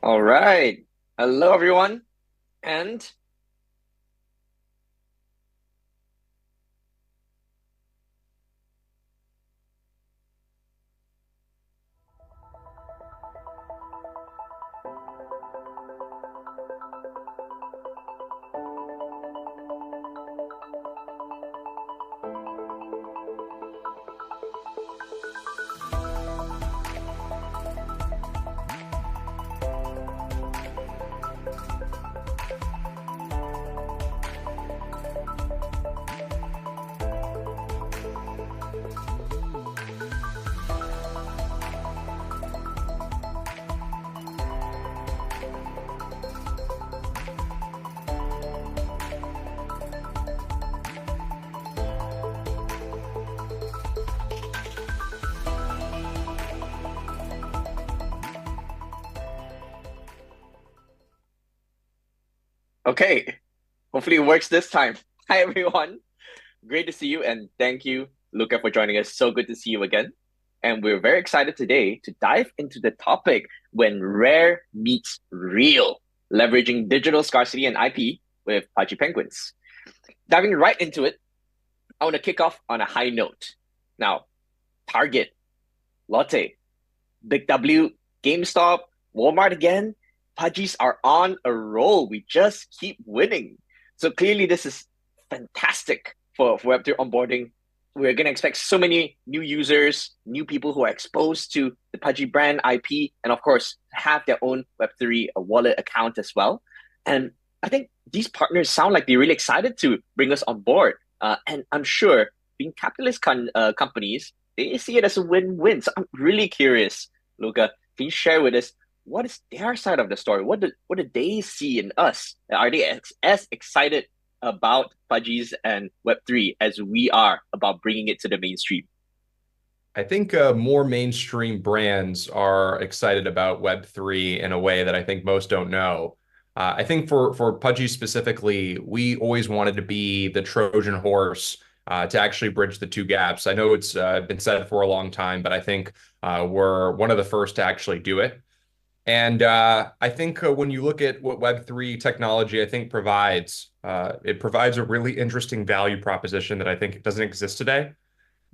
All right. Hello, everyone. And okay, hopefully it works this time. Hi, everyone. Great to see you. And thank you, Luca, for joining us. So good to see you again. And we're very excited today to dive into the topic when rare meets real, leveraging digital scarcity and IP with Pudgy Penguins. Diving right into it, I want to kick off on a high note. Now, Target, Lotte, Big W, GameStop, Walmart again. Pudgies are on a roll. We just keep winning. So clearly, this is fantastic for Web3 onboarding. We're going to expect so many new users, new people who are exposed to the Pudgy brand IP, and of course, have their own Web3 wallet account as well. And I think these partners sound like they're really excited to bring us on board. And I'm sure being capitalist companies, they see it as a win-win. So I'm really curious, Luca, can you share with us what is their side of the story? What do they see in us? Are they as excited about Pudgies and Web3 as we are about bringing it to the mainstream? I think more mainstream brands are excited about Web3 in a way that I think most don't know. I think for Pudgy specifically, we always wanted to be the Trojan horse to actually bridge the two gaps. I know it's been said for a long time, but I think we're one of the first to actually do it. And I think when you look at what Web3 technology, I think it provides a really interesting value proposition that I think doesn't exist today.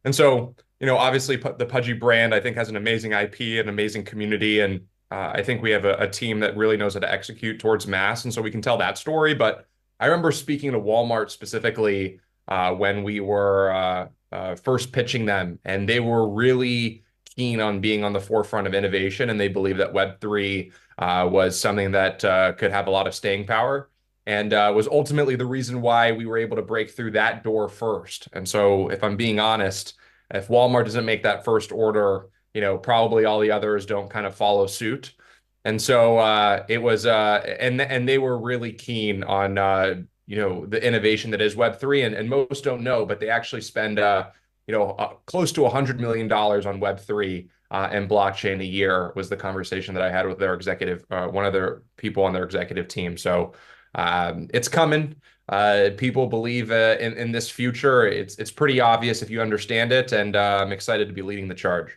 And so, obviously the Pudgy brand, I think, has an amazing IP, an amazing community. And I think we have a team that really knows how to execute towards mass. And so we can tell that story. But I remember speaking to Walmart specifically when we were first pitching them, and they were really keen on being on the forefront of innovation. And they believe that Web3 was something that could have a lot of staying power and was ultimately the reason why we were able to break through that door first. And so, if I'm being honest, if Walmart doesn't make that first order, probably all the others don't kind of follow suit. And so it was, and they were really keen on, the innovation that is Web3. And most don't know, but they actually spend, close to $100 million on Web3 and blockchain a year was the conversation that I had with their executive, one of their people on their executive team. So it's coming. People believe in this future. It's pretty obvious if you understand it, and I'm excited to be leading the charge.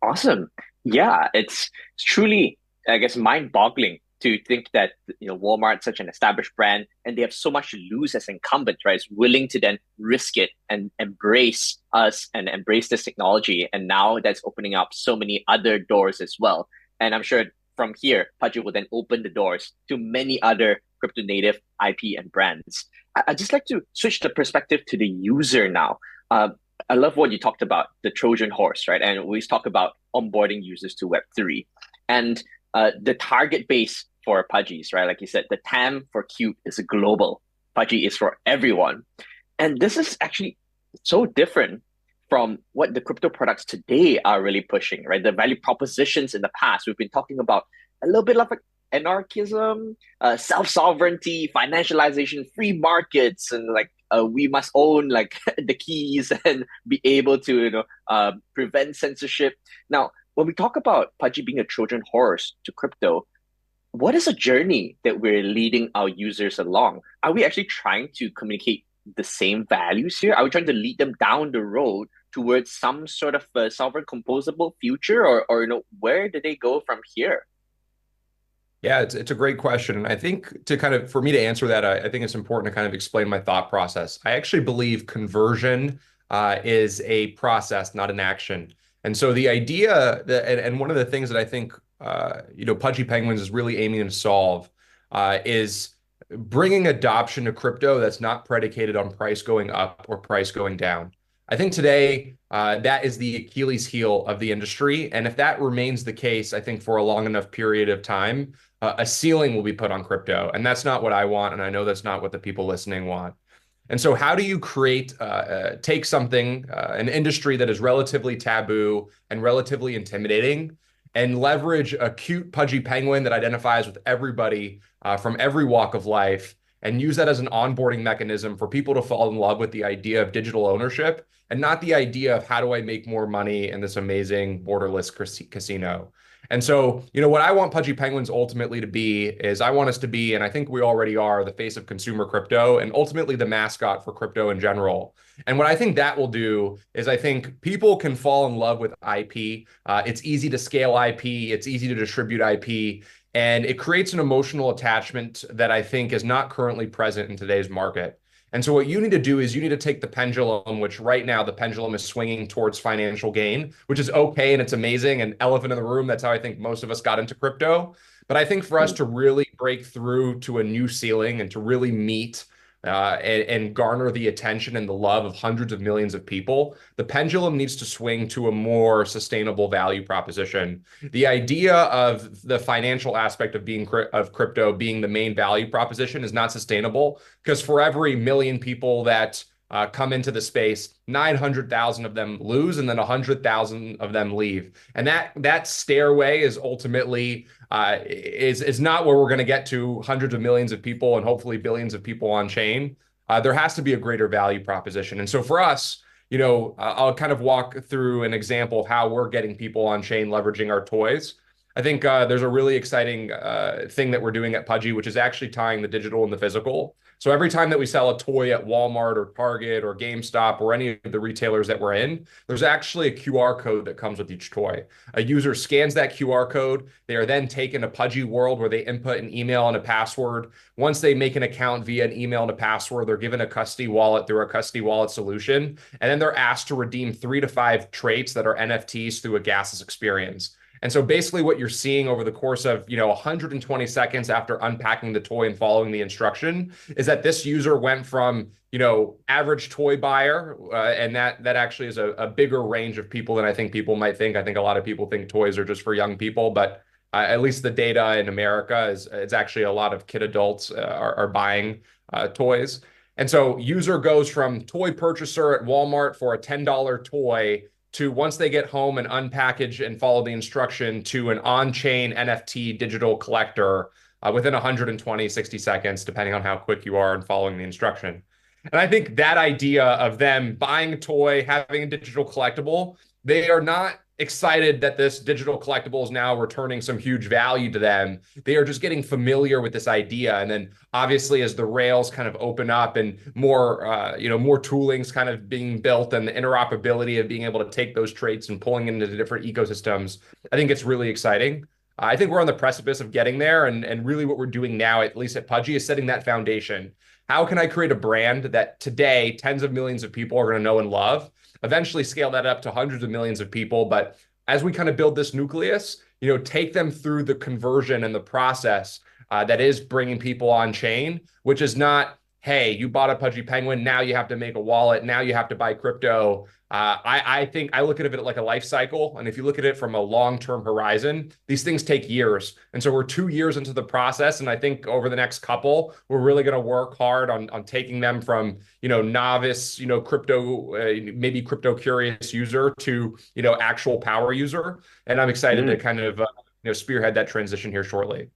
Awesome. Yeah, it's truly, I guess, mind-boggling to think that Walmart's such an established brand and they have so much to lose as incumbents, right? It's willing to then risk it and embrace us and embrace this technology. And now that's opening up so many other doors as well. And I'm sure from here, Pudgy will then open the doors to many other crypto native IP and brands. I'd just like to switch the perspective to the user now. I love what you talked about, the Trojan horse, right? And we always talk about onboarding users to Web3. And the target base for Pudgies, right? Like you said, the TAM for Qt is global. Pudgy is for everyone. And this is actually so different from what the crypto products today are really pushing, right? The value propositions in the past, we've been talking about a little bit of like anarchism, self-sovereignty, financialization, free markets, and like we must own like the keys and be able to prevent censorship. Now, when we talk about Pudgy being a Trojan horse to crypto, what is a journey that we're leading our users along? Are we actually trying to communicate the same values here? Are we trying to lead them down the road towards some sort of sovereign composable future, or where do they go from here? Yeah, it's a great question. And I think to kind of, for me to answer that, I think it's important to kind of explain my thought process. I actually believe conversion is a process, not an action. And so the idea that, and one of the things that I think, Pudgy Penguins is really aiming to solve is bringing adoption to crypto that's not predicated on price going up or price going down. I think today that is the Achilles heel of the industry. And if that remains the case, I think for a long enough period of time, a ceiling will be put on crypto. And that's not what I want. And I know that's not what the people listening want. And so, how do you take something, an industry that is relatively taboo and relatively intimidating, and leverage a cute, pudgy penguin that identifies with everybody from every walk of life, and use that as an onboarding mechanism for people to fall in love with the idea of digital ownership and not the idea of how do I make more money in this amazing borderless casino? And so, what I want Pudgy Penguins ultimately to be is I want us to be, and I think we already are, the face of consumer crypto and ultimately the mascot for crypto in general. And what I think that will do is I think people can fall in love with IP. It's easy to scale IP, it's easy to distribute IP, and it creates an emotional attachment that I think is not currently present in today's market. And so what you need to do is you need to take the pendulum, which right now the pendulum is swinging towards financial gain, which is okay and it's amazing and elephant in the room. That's how I think most of us got into crypto. But I think for us Mm. to really break through to a new ceiling and to really meet and garner the attention and the love of hundreds of millions of people, the pendulum needs to swing to a more sustainable value proposition. The idea of the financial aspect of crypto being the main value proposition is not sustainable because for every million people that come into the space, 900,000 of them lose, and then 100,000 of them leave. And that stairway is ultimately is not where we're going to get to hundreds of millions of people and hopefully billions of people on chain. There has to be a greater value proposition. And so for us, I'll kind of walk through an example of how we're getting people on chain leveraging our toys. I think there's a really exciting thing that we're doing at Pudgy, which is actually tying the digital and the physical. So every time that we sell a toy at Walmart or Target or GameStop or any of the retailers that we're in, there's actually a QR code that comes with each toy. A user scans that QR code. They are then taken to Pudgy World where they input an email and a password. Once they make an account via an email and a password, they're given a custody wallet through a custody wallet solution. And then they're asked to redeem 3 to 5 traits that are NFTs through a gases experience. And so basically what you're seeing over the course of, 120 seconds after unpacking the toy and following the instruction is that this user went from, average toy buyer, and that actually is a bigger range of people than I think people might think. I think a lot of people think toys are just for young people, but at least the data in America is it's actually a lot of kid adults are buying toys. And so user goes from toy purchaser at Walmart for a $10 toy to once they get home and unpackage and follow the instruction to an on-chain NFT digital collector within 120, 60 seconds, depending on how quick you are in following the instruction. And I think that idea of them buying a toy, having a digital collectible, they are not excited that this digital collectible is now returning some huge value to them. They are just getting familiar with this idea. And then obviously as the rails kind of open up and more toolings kind of being built and the interoperability of being able to take those traits and pulling into the different ecosystems, I think it's really exciting. I think we're on the precipice of getting there. And really what we're doing now, at least at Pudgy, is setting that foundation. How can I create a brand that today tens of millions of people are going to know and love? Eventually scale that up to hundreds of millions of people. But as we kind of build this nucleus, take them through the conversion and the process that is bringing people on chain, which is not, hey, you bought a Pudgy Penguin, now you have to make a wallet, now you have to buy crypto. I think I look at it like a life cycle. And if you look at it from a long-term horizon, these things take years. And so we're 2 years into the process. And I think over the next couple, we're really going to work hard on taking them from, novice, crypto, maybe crypto curious user to, actual power user. And I'm excited to Mm. kind of spearhead that transition here shortly.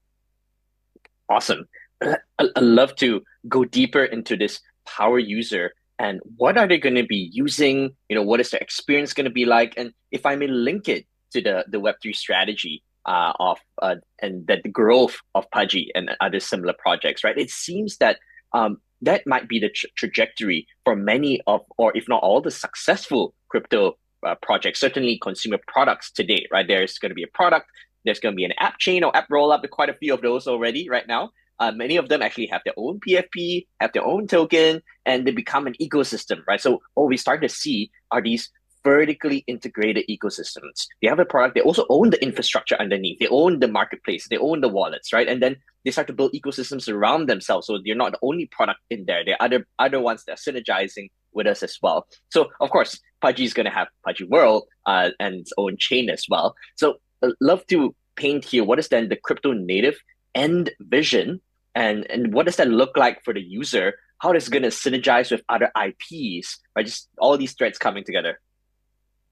Awesome. I love to go deeper into this power user and what are they going to be using? What is their experience going to be like? And if I may link it to the Web3 strategy of and that the growth of Pudgy and other similar projects, right? It seems that that might be the trajectory for many of, or if not all, the successful crypto projects, certainly consumer products today, right? There's going to be a product, there's going to be an app chain or app roll up. There are quite a few of those already right now. Many of them actually have their own PFP, have their own token, and they become an ecosystem, right? So what we start to see are these vertically integrated ecosystems. They have a product, they also own the infrastructure underneath, they own the marketplace, they own the wallets, right? And then they start to build ecosystems around themselves. So you're not the only product in there. There are other ones that are synergizing with us as well. So of course, Pudgy is going to have Pudgy World and its own chain as well. So love to paint here what is then the crypto native end vision and what does that look like for the user? How is it going to synergize with other IPs, right? Just all these threads coming together.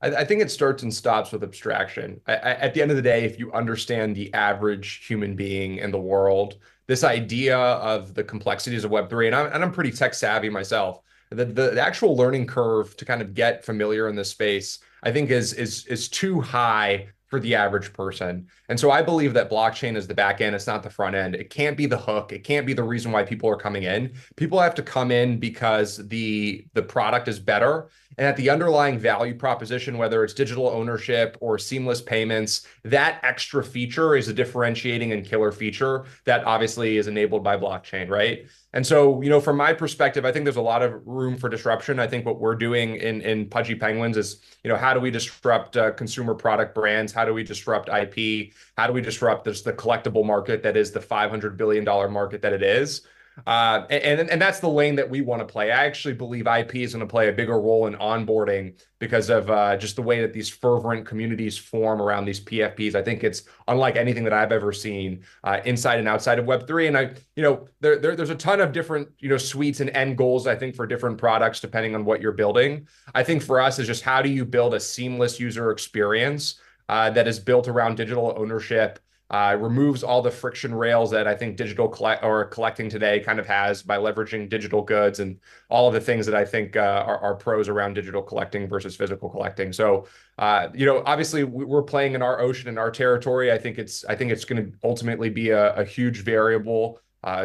I think it starts and stops with abstraction. At the end of the day, if you understand the average human being in the world, this idea of the complexities of Web3, and I'm pretty tech savvy myself, the actual learning curve to kind of get familiar in this space, I think is too high for the average person. And so I believe that blockchain is the back end, it's not the front end. It can't be the hook. It can't be the reason why people are coming in. People have to come in because the product is better and at the underlying value proposition, whether it's digital ownership or seamless payments, that extra feature is a differentiating and killer feature that obviously is enabled by blockchain, right? And so, from my perspective, I think there's a lot of room for disruption. I think what we're doing in Pudgy Penguins is, how do we disrupt consumer product brands? How do we disrupt IP? How do we disrupt the collectible market that is the $500 billion market that it is? And that's the lane that we want to play. I actually believe IP is going to play a bigger role in onboarding because of just the way that these fervent communities form around these PFPs. I think it's unlike anything that I've ever seen inside and outside of Web3. And there's a ton of different, suites and end goals, I think, for different products, depending on what you're building. I think for us is just how do you build a seamless user experience that is built around digital ownership, removes all the friction rails that I think collecting today kind of has by leveraging digital goods and all of the things that I think are pros around digital collecting versus physical collecting. So, obviously we're playing in our ocean and our territory. I think it's going to ultimately be a huge variable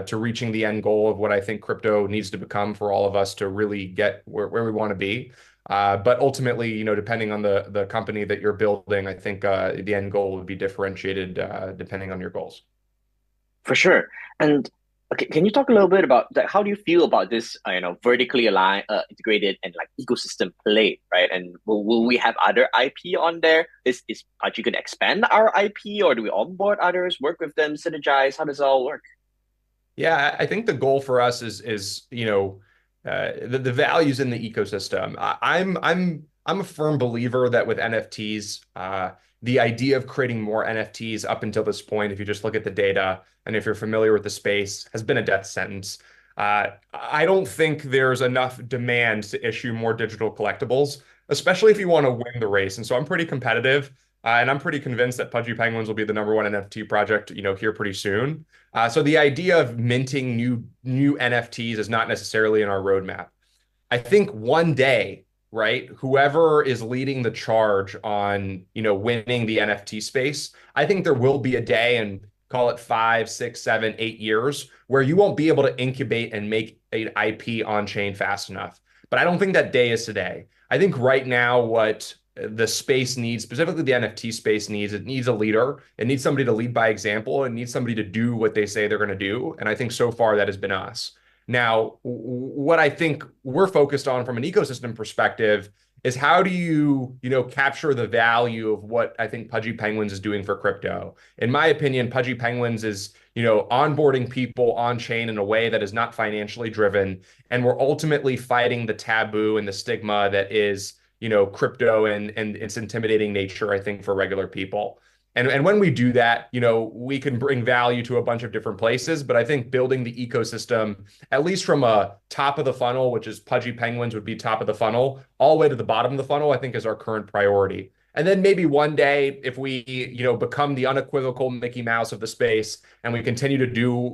to reaching the end goal of what I think crypto needs to become for all of us to really get where we want to be. But ultimately, depending on the company that you're building, I think the end goal would be differentiated depending on your goals. For sure. And okay, can you talk a little bit about that? How do you feel about this, vertically aligned, integrated, and like ecosystem play, right? And will we have other IP on there? Is Pudgy going to expand our IP, or do we onboard others, work with them, synergize? How does it all work? Yeah, I think the goal for us is the values in the ecosystem. I'm a firm believer that with NFTs, the idea of creating more NFTs up until this point, if you just look at the data and if you're familiar with the space, has been a death sentence. I don't think there's enough demand to issue more digital collectibles, especially if you want to win the race. And so I'm pretty competitive, and I'm pretty convinced that Pudgy Penguins will be the number one NFT project, here pretty soon. So the idea of minting new NFTs is not necessarily in our roadmap. I think one day, right, whoever is leading the charge on, winning the NFT space, I think there will be a day and call it 5, 6, 7, 8 years where you won't be able to incubate and make an IP on chain fast enough. But I don't think that day is today. I think right now what the space needs, specifically the NFT space needs, it needs a leader. It needs somebody to lead by example. It needs somebody to do what they say they're going to do. And I think so far that has been us. Now, what I think we're focused on from an ecosystem perspective is how do you, capture the value of what I think Pudgy Penguins is doing for crypto. In my opinion, Pudgy Penguins is, onboarding people on chain in a way that is not financially driven. And we're ultimately fighting the taboo and the stigma that is, crypto and its intimidating nature, I think, for regular people. And when we do that, we can bring value to a bunch of different places. But I think building the ecosystem, at least from a top of the funnel, which is Pudgy Penguins would be top of the funnel, all the way to the bottom of the funnel, I think is our current priority. And then maybe one day, if we, become the unequivocal Mickey Mouse of the space and we continue to do,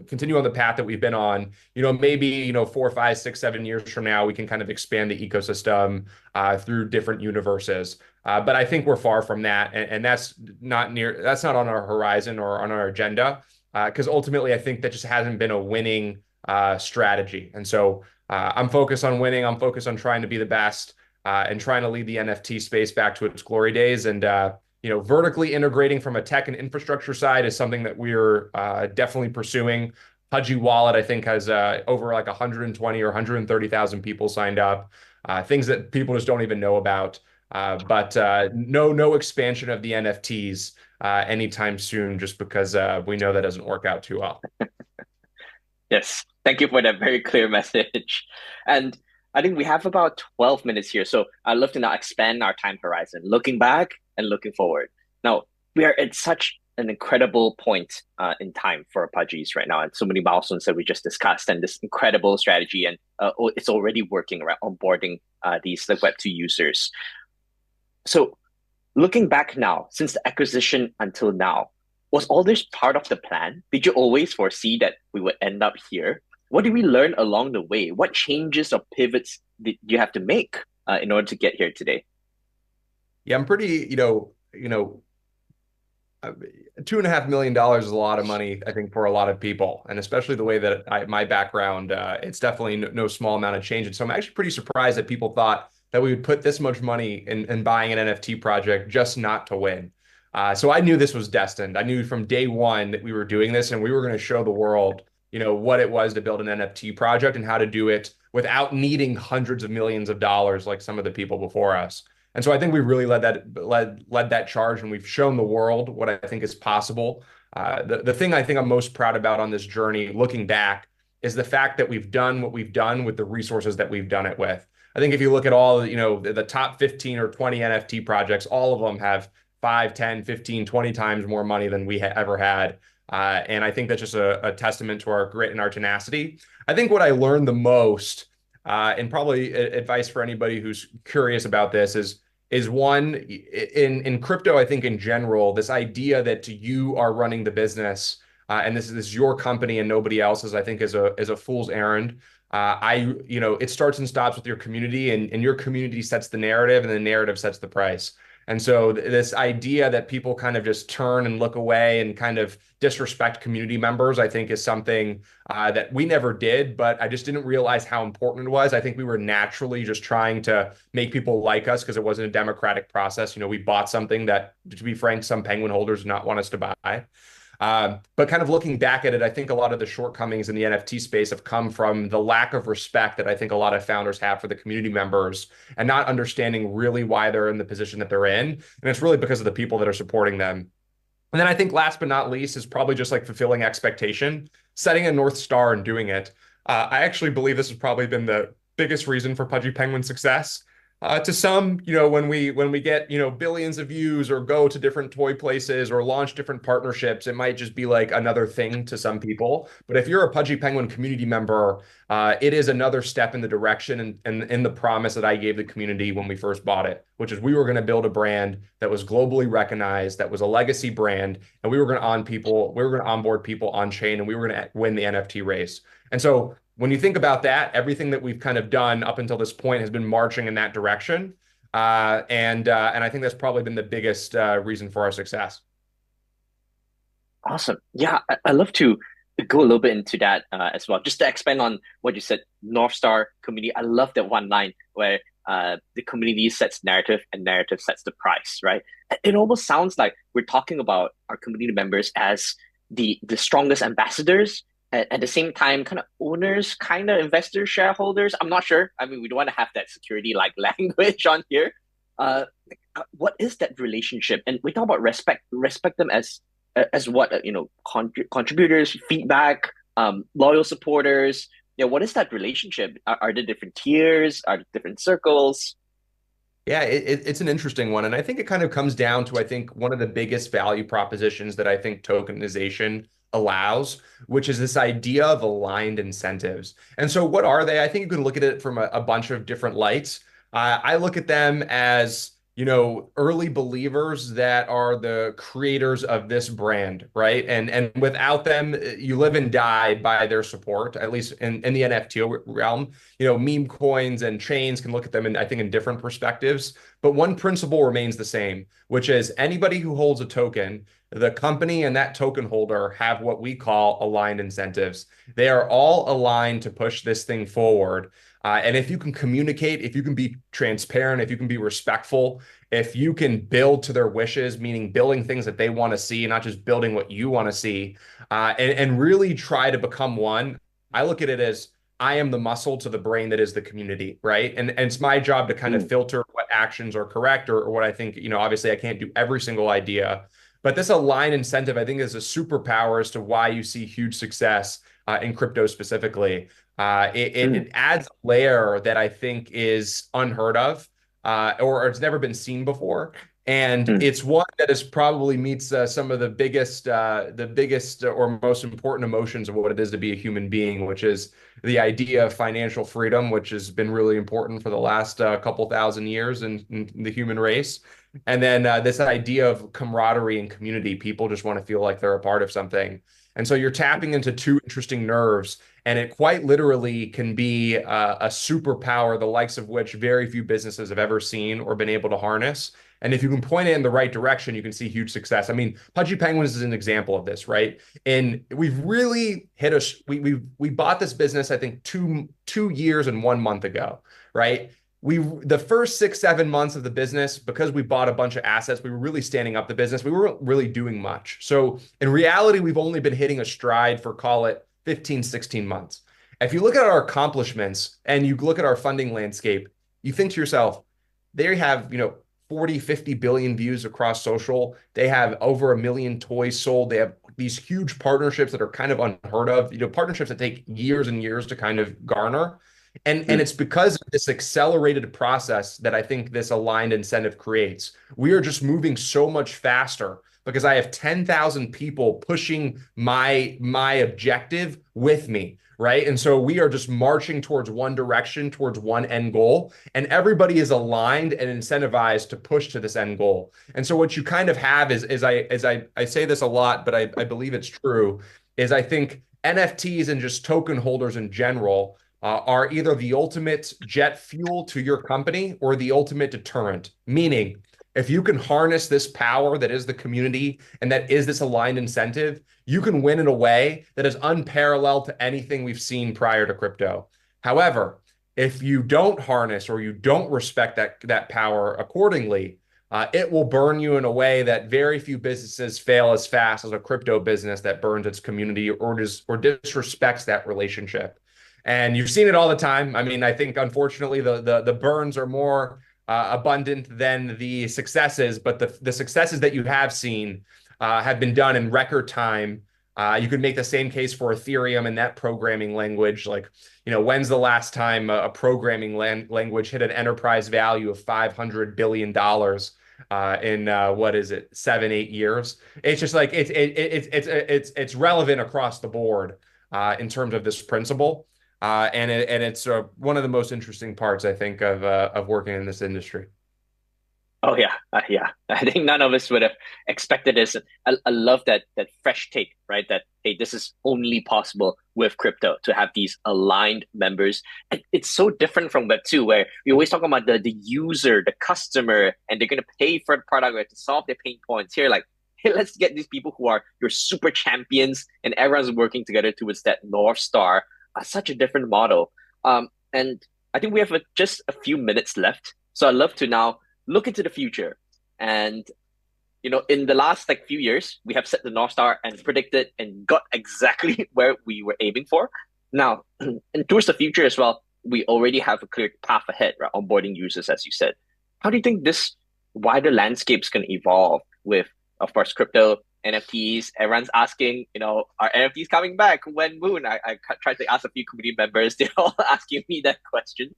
continue on the path that we've been on, maybe, 4, 5, 6, 7 years from now, we can kind of expand the ecosystem through different universes. But I think we're far from that. And that's not on our horizon or on our agenda. Because ultimately, I think that just hasn't been a winning strategy. And so I'm focused on winning. I'm focused on trying to be the best and trying to lead the NFT space back to its glory days. And vertically integrating from a tech and infrastructure side is something that we're definitely pursuing. Pudgy Wallet, I think, has over like 120 or 130,000 people signed up. Things that people just don't even know about. But no expansion of the NFTs anytime soon, just because we know that doesn't work out too well. Yes, thank you for that very clear message. And I think we have about 12 minutes here. So I'd love to now expand our time horizon, looking back and looking forward. Now, we are at such an incredible point in time for Pudgies right now, and so many milestones that we just discussed, and this incredible strategy, and it's already working around onboarding these Web2 users. So looking back now, since the acquisition until now, was all this part of the plan? Did you always foresee that we would end up here? What did we learn along the way? What changes or pivots did you have to make in order to get here today? Yeah, I'm pretty, $2.5 million is a lot of money, I think, for a lot of people, and especially the way that my background, it's definitely no small amount of change. And so I'm actually pretty surprised that people thought that we would put this much money in buying an NFT project just not to win. So I knew this was destined. I knew from day one that we were doing this and we were going to show the world, what it was to build an NFT project and how to do it without needing hundreds of millions of dollars like some of the people before us. And so I think we really led that charge, and we've shown the world what I think is possible. The thing I think I'm most proud about on this journey, looking back, is the fact that we've done what we've done with the resources that we've done it with. I think if you look at all, the top 15 or 20 NFT projects, all of them have 5, 10, 15, 20 times more money than we ever had. And I think that's just a testament to our grit and our tenacity. I think what I learned the most, and probably advice for anybody who's curious about this, is one, in crypto, I think in general, this idea that you are running the business and this is your company and nobody else's, I think is a fool's errand. It starts and stops with your community, and your community sets the narrative, and the narrative sets the price. And so this idea that people kind of just turn and look away and kind of disrespect community members, I think is something that we never did, but I just didn't realize how important it was. I think we were naturally just trying to make people like us because it wasn't a democratic process. We bought something that, to be frank, some Penguin holders did not want us to buy. But kind of looking back at it, I think a lot of the shortcomings in the NFT space have come from the lack of respect that I think a lot of founders have for the community members and not understanding really why they're in the position that they're in. And it's really because of the people that are supporting them. And then I think last but not least is probably just like fulfilling expectation, setting a North Star and doing it. I actually believe this has probably been the biggest reason for Pudgy Penguin's success. To some, when we get, billions of views or go to different toy places or launch different partnerships, it might just be like another thing to some people. But if you're a Pudgy Penguin community member, it is another step in the direction and in the promise that I gave the community when we first bought it, which is we were going to build a brand that was globally recognized, that was a legacy brand, and we were going to onboard people on chain, and we were going to win the NFT race. And so when you think about that, everything that we've kind of done up until this point has been marching in that direction. And I think that's probably been the biggest reason for our success. Awesome. Yeah, I love to go a little bit into that as well. Just to expand on what you said, North Star community. I love that one line where the community sets narrative and narrative sets the price, right? It almost sounds like we're talking about our community members as the strongest ambassadors, at the same time, kind of owners, kind of investors, shareholders. I'm not sure. I mean, we don't want to have that security like language on here. Uh, what is that relationship? And we talk about respect them as what contributors, feedback, loyal supporters. Yeah, what is that relationship? Are there different tiers? Are there different circles? Yeah, it's an interesting one. And I think it kind of comes down to, I think, one of the biggest value propositions that I think tokenization allows, which is this idea of aligned incentives. And so what are they? I think you can look at it from a bunch of different lights. I look at them as, early believers that are the creators of this brand, right? And without them, you live and die by their support, at least in the NFT realm. Meme coins and chains can look at them I think in different perspectives, but one principle remains the same, which is anybody who holds a token, the company and that token holder have what we call aligned incentives. They are all aligned to push this thing forward. And if you can communicate, if you can be transparent, if you can be respectful, if you can build to their wishes, meaning building things that they want to see, not just building what you want to see, and really try to become one. I look at it as I am the muscle to the brain that is the community, right? And it's my job to kind of Mm, filter what actions are correct or what I think, obviously I can't do every single idea. But this align incentive, I think, is a superpower as to why you see huge success in crypto specifically. It mm, adds a layer that I think is unheard of, or it's never been seen before. And mm, it's one that is probably meets some of the biggest or most important emotions of what it is to be a human being, which is the idea of financial freedom, which has been really important for the last couple thousand years in the human race. And then this idea of camaraderie and community, people just want to feel like they're a part of something. And so you're tapping into two interesting nerves, and it quite literally can be a superpower, the likes of which very few businesses have ever seen or been able to harness. And if you can point it in the right direction, you can see huge success. I mean, Pudgy Penguins is an example of this, right? And we've really hit we bought this business, I think, two years and 1 month ago, right? The first 6, 7 months of the business, because we bought a bunch of assets, we were really standing up the business. We weren't really doing much. So in reality, we've only been hitting a stride for, call it, 15, 16 months. If you look at our accomplishments and you look at our funding landscape, you think to yourself, they have, 40, 50 billion views across social. They have over 1 million toys sold. They have these huge partnerships that are kind of unheard of, partnerships that take years and years to kind of garner. And mm, it's because of this accelerated process that I think this aligned incentive creates. We are just moving so much faster because I have 10,000 people pushing my objective with me, right? And so we are just marching towards one direction, towards one end goal, and everybody is aligned and incentivized to push to this end goal. And so what you kind of have is I say this a lot, but I believe it's true, is I think NFTs and just token holders in general are either the ultimate jet fuel to your company or the ultimate deterrent. Meaning, if you can harness this power that is the community and that is this aligned incentive, you can win in a way that is unparalleled to anything we've seen prior to crypto. However, if you don't harness or you don't respect that power accordingly, it will burn you in a way that very few businesses fail as fast as a crypto business that burns its community or disrespects that relationship. And you've seen it all the time. I mean, I think unfortunately the burns are more abundant than the successes, but the successes that you have seen have been done in record time. You could make the same case for Ethereum and that programming language. Like, when's the last time a programming language hit an enterprise value of $500 billion in what is it, 7, 8 years? It's just like it's relevant across the board in terms of this principle. And it's one of the most interesting parts, I think, of working in this industry. Oh yeah, yeah. I think none of us would have expected this. I love that fresh take, right? That hey, this is only possible with crypto to have these aligned members. And it's so different from Web 2, where we always talk about the user, the customer, and they're gonna pay for the product right, to solve their pain points. Here, like, hey, let's get these people who are your super champions, and everyone's working together towards that North Star. Such a different model. And I think we have just a few minutes left, so I'd love to now look into the future. And in the last like few years, we have set the North Star and predicted and got exactly where we were aiming for. Now, and towards the future as well, we already have a clear path ahead, right? Onboarding users, as you said. How do you think this wider landscape is going to evolve with, of course, crypto, NFTs? Everyone's asking, are NFTs coming back? When Moon? I tried to ask a few community members. They're all asking me that question.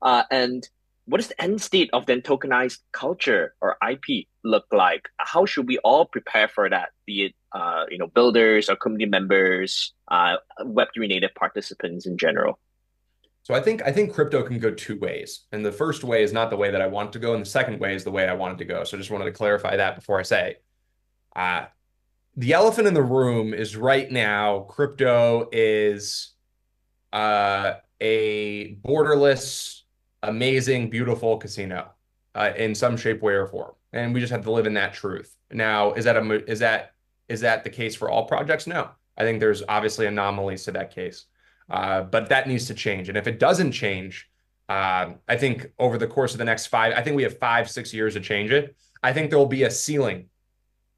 And what is the end state of then tokenized culture or IP look like? How should we all prepare for that? Be it builders or community members, Web3 native participants in general. So I think crypto can go two ways. And the first way is not the way that I want to go, and the second way is the way I want it to go. So I just wanted to clarify that before I say. Uh, the elephant in the room is right now, crypto is a borderless, amazing, beautiful casino in some shape, way, or form, and we just have to live in that truth. Now, is that the case for all projects? No, I think there's obviously anomalies to that case, but that needs to change. And if it doesn't change, I think over the course of the next five, I think we have 5, 6 years to change it. I think there will be a ceiling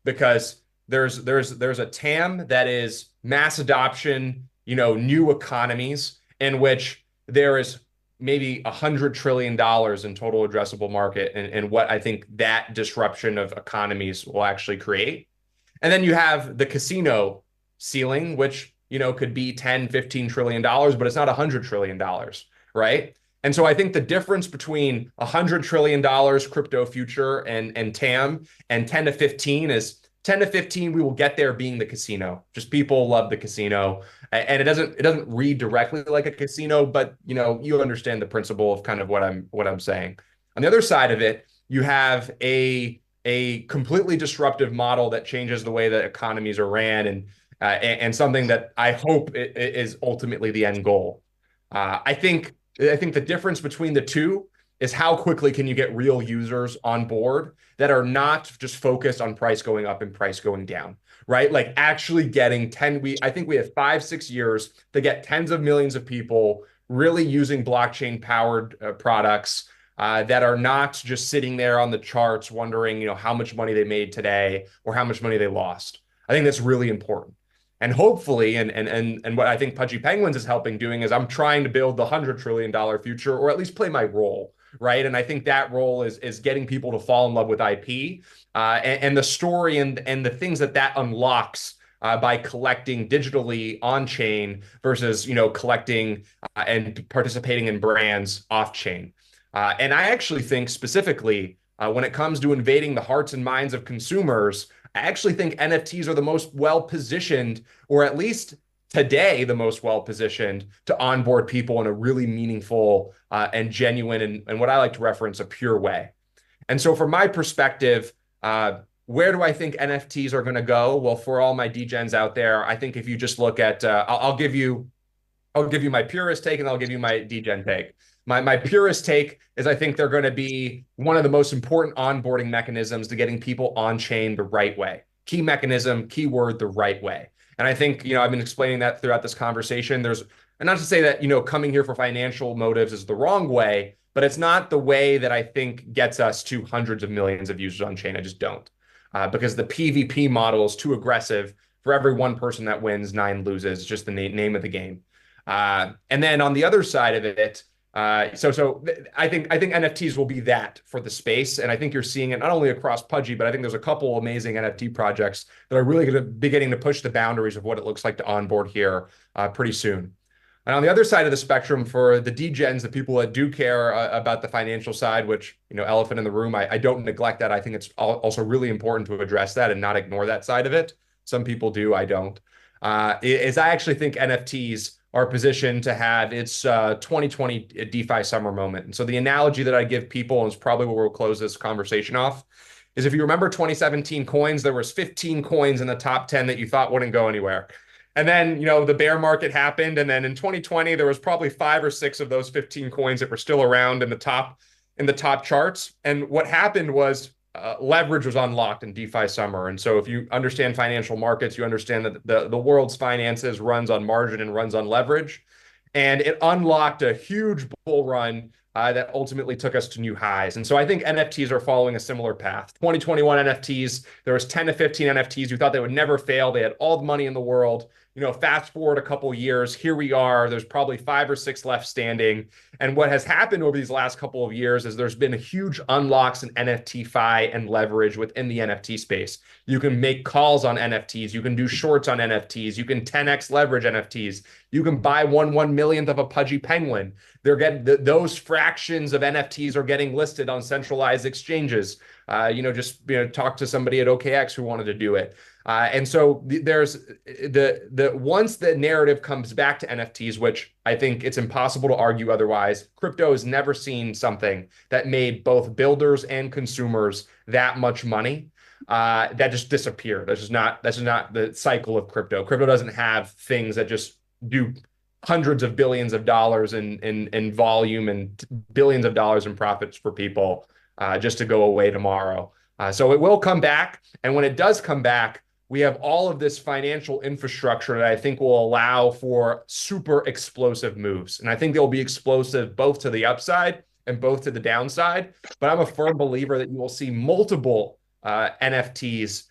because there's a TAM that is mass adoption, new economies in which there is maybe $100 trillion in total addressable market and what I think that disruption of economies will actually create. And then you have the casino ceiling, which could be 10, $15 trillion, but it's not $100 trillion, right? And so I think the difference between $100 trillion crypto future and TAM and 10 to 15 is 10 to 15, we will get there being the casino. Just people love the casino. And it doesn't read directly like a casino, but you understand the principle of kind of what I'm saying. On the other side of it, you have a completely disruptive model that changes the way that economies are ran and something that I hope is ultimately the end goal. I think the difference between the two is how quickly can you get real users on board that are not just focused on price going up and price going down, right? Like actually getting 10, I think we have 5, 6 years to get tens of millions of people really using blockchain powered products that are not just sitting there on the charts wondering, how much money they made today or how much money they lost. I think that's really important. And hopefully, and what I think Pudgy Penguins is helping doing is I'm trying to build the $100 trillion future, or at least play my role, right? And I think that role is getting people to fall in love with IP and the story and the things that unlocks by collecting digitally on chain versus collecting and participating in brands off chain. And I actually think specifically when it comes to invading the hearts and minds of consumers, I actually think NFTs are the most well positioned, or at least today, the most well positioned to onboard people in a really meaningful and genuine and what I like to reference a pure way. And so, from my perspective, where do I think NFTs are going to go? Well, for all my degens out there, I think if you just look at, I'll give you my purist take and I'll give you my degen take. My purist take is I think they're going to be one of the most important onboarding mechanisms to getting people on chain the right way. Key mechanism, keyword, the right way. And I think, I've been explaining that throughout this conversation. And not to say that, coming here for financial motives is the wrong way, but it's not the way that I think gets us to hundreds of millions of users on chain. I just don't. Because the PvP model is too aggressive. For every one person that wins, 9 loses, just the name of the game. And then on the other side of it, so I think NFTs will be that for the space, and I think you're seeing it not only across Pudgy, but I think there's a couple amazing NFT projects that are really going to be beginning to push the boundaries of what it looks like to onboard here pretty soon. And on the other side of the spectrum, for the degens, the people that do care about the financial side, which elephant in the room, I don't neglect that. I think it's also really important to address that and not ignore that side of it. Some people do, I don't. Is I actually think NFTs are positioned to have its 2020 DeFi summer moment. And so the analogy that I give people, and it's probably where we'll close this conversation off, is if you remember 2017 coins, there was 15 coins in the top 10 that you thought wouldn't go anywhere. And then, the bear market happened. And then in 2020, there was probably 5 or 6 of those 15 coins that were still around in the top charts. And what happened was leverage was unlocked in DeFi summer. And so if you understand financial markets, you understand that the world's finances runs on margin and runs on leverage. And it unlocked a huge bull run that ultimately took us to new highs. And so I think NFTs are following a similar path. 2021 NFTs, there was 10 to 15 NFTs who thought they would never fail. They had all the money in the world. Fast forward a couple of years, here we are. There's probably 5 or 6 left standing. And what has happened over these last couple of years is there's been a huge unlocks in NFT fi and leverage within the NFT space. You can make calls on NFTs. You can do shorts on NFTs. You can 10x leverage NFTs. You can buy 1/1 millionth of a Pudgy Penguin. They're getting those fractions of NFTs are getting listed on centralized exchanges. Talk to somebody at OKX who wanted to do it. And so there's the once the narrative comes back to NFTs, which I think it's impossible to argue otherwise, crypto has never seen something that made both builders and consumers that much money. That just disappeared. That's just not the cycle of crypto. Crypto doesn't have things that just do hundreds of billions of dollars in volume and billions of dollars in profits for people just to go away tomorrow. So it will come back. And when it does come back, we have all of this financial infrastructure that I think will allow for super explosive moves. And I think they'll be explosive both to the upside and both to the downside. But I'm a firm believer that you will see multiple NFTs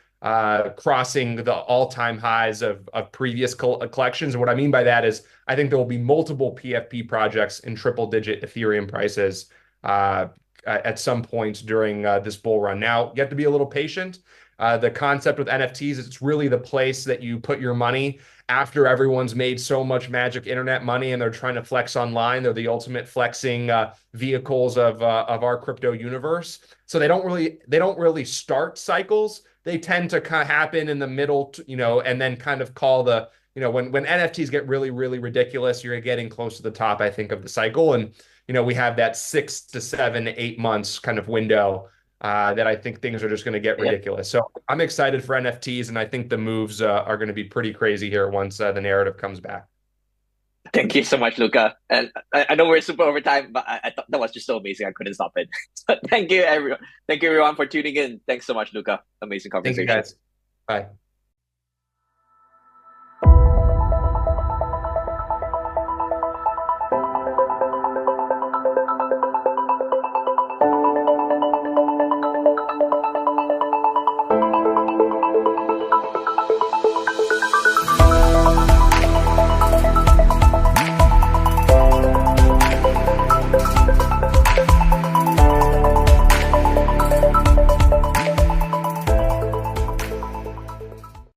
crossing the all-time highs of previous collections. And what I mean by that is I think there will be multiple PFP projects in triple-digit Ethereum prices at some point during this bull run. Now, you have to be a little patient. The concept with NFTs is it's really the place that you put your money after everyone's made so much magic internet money and they're trying to flex online. They're the ultimate flexing vehicles of our crypto universe. So they don't really start cycles. They tend to kind of happen in the middle, and then kind of call the when NFTs get really, really ridiculous, you're getting close to the top, I think, of the cycle. And we have that 6 to 7, 8 months kind of window that I think things are just going to get Yeah. ridiculous. So I'm excited for NFTs, and I think the moves are going to be pretty crazy here once the narrative comes back. Thank you so much, Luca. And I know we're super over time, but I thought that was just so amazing. I couldn't stop it. So thank you, everyone. Thank you, everyone, for tuning in. Thanks so much, Luca. Amazing Thank you, conversation. guys. Bye.